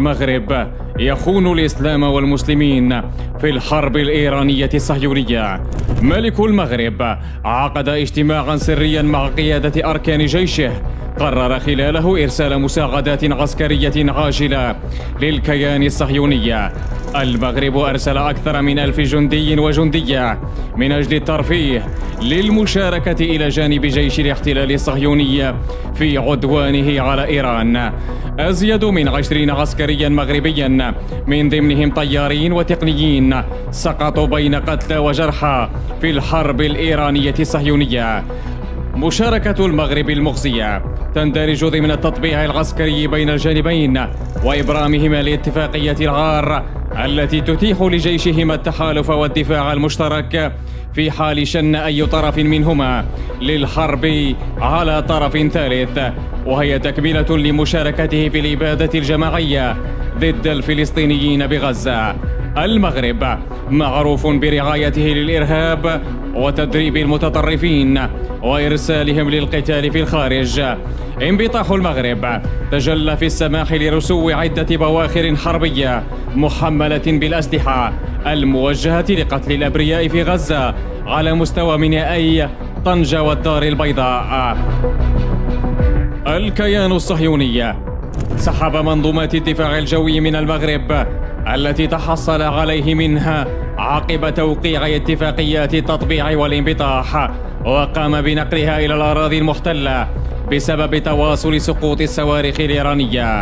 المغرب يخون الإسلام والمسلمين في الحرب الإيرانية الصهيونية. ملك المغرب عقد اجتماعا سريا مع قيادة أركان جيشه قرر خلاله إرسال مساعدات عسكرية عاجلة للكيان الصهيوني. المغرب أرسل أكثر من 1000 جندي وجندية من أجل الترفيه للمشاركة إلى جانب جيش الاحتلال الصهيوني في عدوانه على إيران. أزيد من 20 عسكريا مغربيا من ضمنهم طيارين وتقنيين سقطوا بين قتلى وجرحى في الحرب الإيرانية الصهيونية. مشاركة المغرب المخزية تندرج ضمن التطبيع العسكري بين الجانبين وإبرامهما لاتفاقية الغار التي تتيح لجيشهما التحالف والدفاع المشترك في حال شن أي طرف منهما للحرب على طرف ثالث، وهي تكملة لمشاركته في الإبادة الجماعية ضد الفلسطينيين بغزة. المغرب معروف برعايته للإرهاب وتدريب المتطرفين وإرسالهم للقتال في الخارج. انبطاح المغرب تجلى في السماح لرسو عدة بواخر حربية محملة بالأسلحة الموجهة لقتل الأبرياء في غزة على مستوى مينائي طنجة والدار البيضاء. الكيان الصهيوني سحب منظومات الدفاع الجوي من المغرب التي تحصل عليه منها عقب توقيع اتفاقيات التطبيع والانبطاح، وقام بنقلها إلى الأراضي المحتلة بسبب تواصل سقوط الصواريخ الإيرانية.